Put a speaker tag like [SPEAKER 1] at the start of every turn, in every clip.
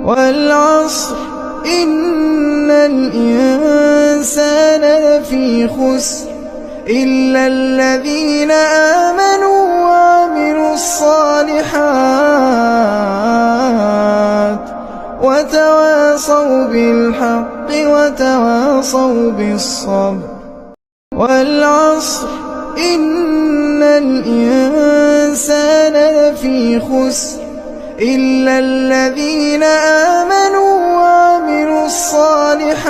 [SPEAKER 1] والعصر إن الإنسان لفي خسر إلا الذين آمنوا وعملوا الصالحات وتواصوا بالحق وتواصوا بالصبر. والعصر إن الإنسان لفي خسر إلا الذين آمنوا وعملوا الصالحات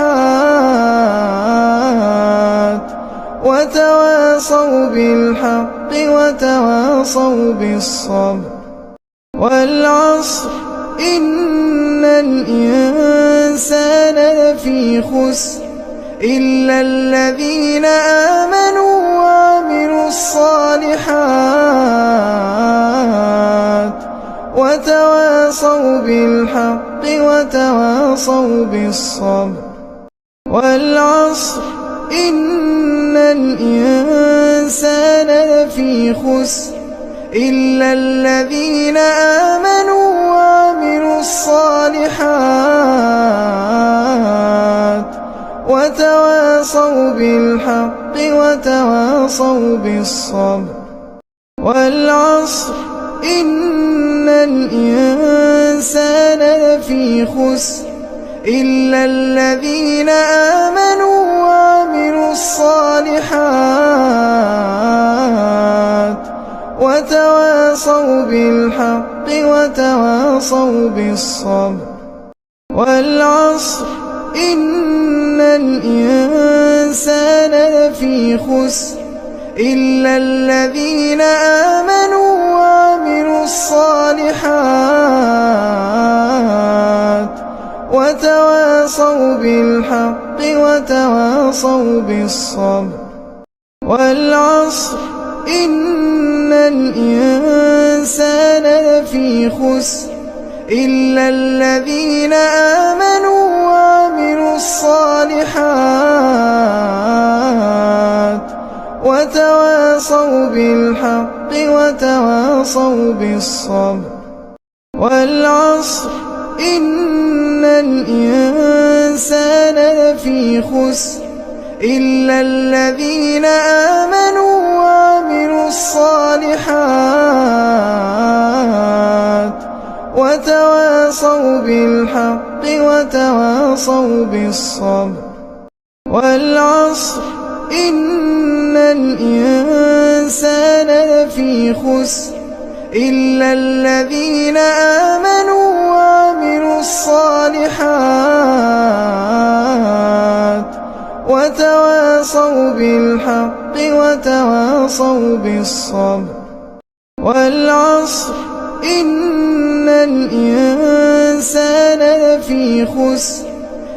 [SPEAKER 1] وتواصوا بالحق وتواصوا بالصبر. والعصر إن الإنسان لفي خسر إلا الذين آمنوا وعملوا الصالحات وتواصوا بالحق وتواصوا بالصبر. والعصر إن الإنسان لفي خسر إلا الذين آمنوا وعملوا الصالحات وتواصوا بالحق وتواصوا بالصبر. والعصر إن الإنسان لفي خسر إلا الذين آمنوا وعملوا الصالحات وتواصوا بالحق وتواصوا بالصبر. والعصر إن الإنسان لفي خسر إلا الذين آمنوا وعملوا الصالحات وتواصوا بالحق وتواصوا بالصبر. والعصر إن الإنسان لفي خسر إلا الذين آمنوا وعملوا الصالحات وتواصوا بالحق وتواصوا بالصبر. والعصر إن الإنسان لفي خسر إلا الذين آمنوا وعملوا الصالحات وتواصوا بالحق وتواصوا بالصبر. والعصر إن الإنسان لفي خسر إلا الذين آمنوا وعملوا الصالحات وتواصوا بالحق وتواصوا بالصبر. والعصر إن الإنسان لفي خسر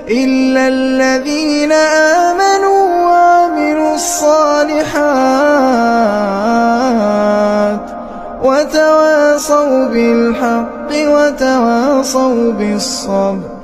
[SPEAKER 1] إلا الذين آمنوا وعملوا الصالحات وتواصوا بالحق وتواصوا بالصبر.